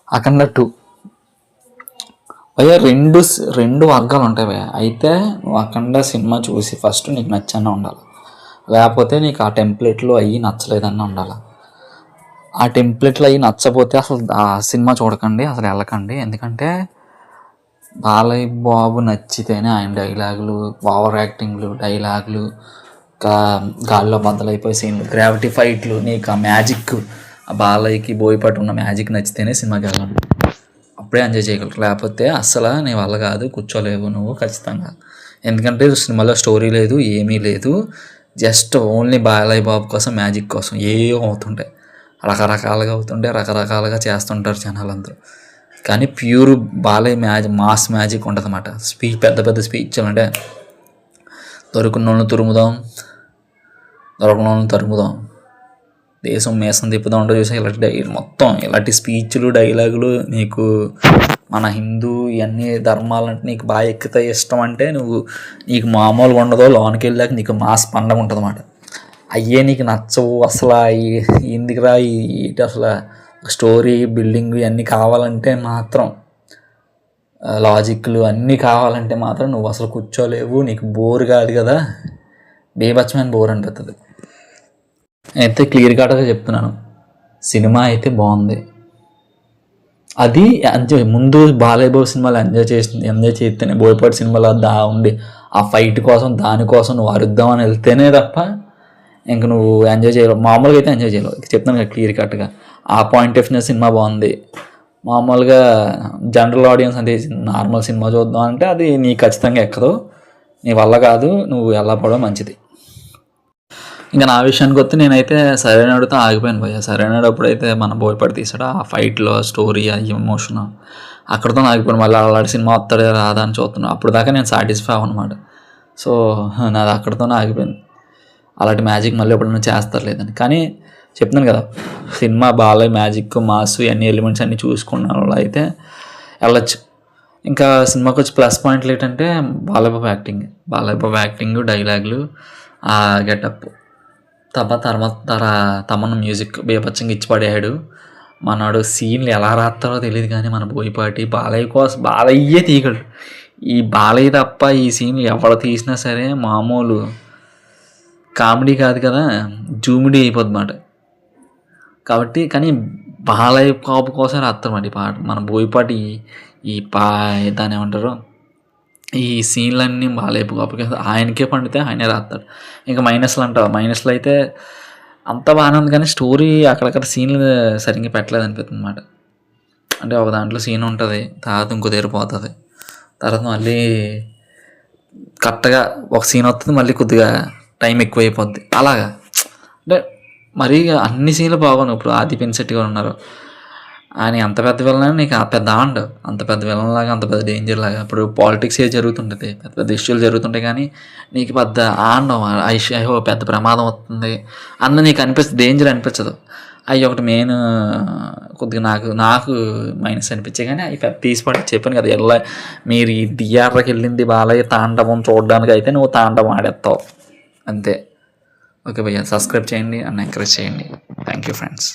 అఖండ 2 భయ్యా. రెండు వర్గాలు ఉంటాయి భయ్యా. అయితే నువ్వు అఖండ సినిమా చూసి ఫస్ట్ నీకు నచ్చనే ఉండాలి, లేకపోతే నీకు ఆ టెంప్లెట్లు అయ్యి నచ్చలేదన్న ఉండాలి. ఆ టెంప్లెట్లు అయ్యి నచ్చపోతే అసలు ఆ సినిమా చూడకండి, అసలు వెళ్ళకండి. ఎందుకంటే బాలయ్య బాబు నచ్చితేనే ఆయన డైలాగులు, ఓవర్ యాక్టింగ్లు, డైలాగులు, గాల్లో బద్దలైపోయి సీన్లు, గ్రావిటీ ఫైట్లు, నీకు ఆ మ్యాజిక్, ఆ బాలయ్యకి బోయపాటి ఉన్న మ్యాజిక్ నచ్చితేనే సినిమాకి వెళ్ళండి. అప్పుడే ఎంజాయ్ చేయగలరు, లేకపోతే అస్సలు నీ వల్ల కాదు, కూర్చోలేవు నువ్వు ఖచ్చితంగా. ఎందుకంటే సినిమాలో స్టోరీ లేదు, ఏమీ లేదు. జస్ట్ ఓన్లీ బాలయ్య బాబు కోసం, మ్యాజిక్ కోసం ఏవో అవుతుంటాయి, రకరకాలుగా అవుతుంటాయి, రకరకాలుగా చేస్తుంటారు జనాలందరూ. కానీ ప్యూర్ బాలయ్య మాస్ మ్యాజిక్ ఉంటుంది అన్నమాట. పెద్ద పెద్ద స్పీచ్లు అంటే దొరుకున్నోళ్ళని తురుముదాం, దొరకనోళ్ళని తరుముదాం, దేశం మేసం తిప్పుదాం అంటే చూసా. ఇలాంటి మొత్తం ఇలాంటి స్పీచ్లు, డైలాగులు నీకు మన హిందూ ఇవన్నీ ధర్మాలంటే నీకు బాగా ఎక్కుతాయి, ఇష్టం అంటే నీకు మామూలుగా ఉండదో, లోనికి వెళ్ళాక నీకు మాస్ పండగ ఉంటుంది అన్నమాట. అయ్యే నీకు నచ్చవు అసలు. ఎందుకురా ఇటు అసలు స్టోరీ, బిల్డింగ్ ఇవన్నీ కావాలంటే మాత్రం, లాజిక్లు అన్నీ కావాలంటే మాత్రం నువ్వు అసలు కూర్చోలేవు. నీకు బోర్ కాదు కదా, బీభత్సమైన బోర్ అనిపిస్తుంది. అయితే క్లియర్ కట్గా చెప్తున్నాను, సినిమా అయితే బాగుంది. అది ముందు బాలయ్య బాబు సినిమాలు ఎంజాయ్ చేస్తేనే, బోయపాటి సినిమాలో ఉండి ఆ ఫైట్ కోసం, దానికోసం నువ్వు అరుద్దామని వెళ్తేనే తప్ప ఇంక నువ్వు ఎంజాయ్ చేయలేవు. మామూలుగా అయితే ఎంజాయ్ చేయలేవు. చెప్తాను కదా క్లియర్ కట్గా. ఆ పాయింట్ ఆఫ్ వ్యూ సినిమా బాగుంది. మామూలుగా జనరల్ ఆడియన్స్ అంటే నార్మల్ సినిమా చూద్దాం అంటే అది నీకు ఖచ్చితంగా ఎక్కదు, నీ వల్ల కాదు, నువ్వు వెళ్ళకపోవడం మంచిది. ఇంకా నా విషయానికి వస్తే నేనైతే సరైనడితో ఆగిపోయాను భయ్య. సరైనప్పుడు అయితే మన బోయపాటి తీసాడు ఆ ఫైట్లో స్టోరీ, ఆ ఎమోషన్, అక్కడితో ఆగిపోయాను. మళ్ళీ అలాంటి సినిమా వస్తాడే రాదా అని చూస్తున్నాను. అప్పుడు దాకా నేను సాటిస్ఫై అవ్వనమాట. సో నాది అక్కడితోనే ఆగిపోయింది. అలాంటి మ్యాజిక్ మళ్ళీ ఎప్పుడైనా చేస్తారు లేదని. కానీ చెప్తున్నాను కదా, సినిమా బాలయ్య మ్యాజిక్, మాస్ అన్ని ఎలిమెంట్స్ అన్నీ చూసుకున్న వాళ్ళు అయితే వెళ్ళచ్చు. ఇంకా సినిమాకి వచ్చి ప్లస్ పాయింట్లు ఏంటంటే బాలయ్య బాబు యాక్టింగ్, డైలాగులు, ఆ గెటప్, తమన్న మ్యూజిక్ బేపచ్చంగా ఇచ్చి పడేయాడు. మనవాడు సీన్లు ఎలా రాస్తారో తెలియదు, కానీ మన బోయపాటి బాలయ్య కోసం బాలయ్యే తీయగలడు. ఈ బాలయ్య తప్ప ఈ సీన్లు ఎవరు తీసినా సరే మామూలు కామెడీ కాదు కదా, జూమిడీ అయిపోద్దన్నమాట. కాబట్టి కానీ బాలయ్య బాబు కోసం రాస్తారన్నమాట ఈ పాట. మన బోయపాటి దాన్ని ఏమంటారు, ఈ సీన్లన్నీ బాలయ్య బాబుకి ఆయనకే పండితే ఆయనే రాస్తాడు. ఇంకా మైనస్లు అంటావు, మైనస్లు అయితే అంత బాగానే ఉంది కానీ స్టోరీ అక్కడక్కడ సీన్లు సరిగ్గా పెట్టలేదు అనిపిస్తుంది అన్నమాట. అంటే ఒక దాంట్లో సీన్ ఉంటుంది, తర్వాత ఇంకో దగ్గర పోతుంది, తర్వాత మళ్ళీ కరెక్ట్గా ఒక సీన్ వస్తుంది, మళ్ళీ కొద్దిగా టైం ఎక్కువైపోద్ది. అలాగా అంటే మరీ అన్ని సీన్లు బాగున్నాయి. ఇప్పుడు ఆది పినిశెట్టి గారు ఉన్నారు, ఆయన అంత పెద్ద విలన్, నీకు ఆ పెద్ద అంత పెద్ద విలన్ లాగా, అంత పెద్ద డేంజర్ లాగా. ఇప్పుడు పాలిటిక్స్ ఏ జరుగుతుంటుంది, పెద్ద పెద్ద ఇష్యూలు జరుగుతుంటాయి, కానీ నీకు పెద్ద అయ్యో పెద్ద ప్రమాదం వస్తుంది అన్న నీకు అనిపిస్తుంది, డేంజర్ అనిపించదు. అవి ఒకటి మెయిన్ కొద్దిగా నాకు మైనస్ అనిపించాయి. కానీ అవి పెద్ద తీసిపడి చెప్పాను కదా, మీరు ఈ థియేటర్కి వెళ్ళింది బాలయ్య తాండవం చూడడానికి అయితే నువ్వు తాండవం ఆడేస్తావు అంతే. ఓకే భయ్యా, సబ్స్క్రైబ్ చేయండి అండ్ ఎంకరేజ్ చేయండి. Thank you friends.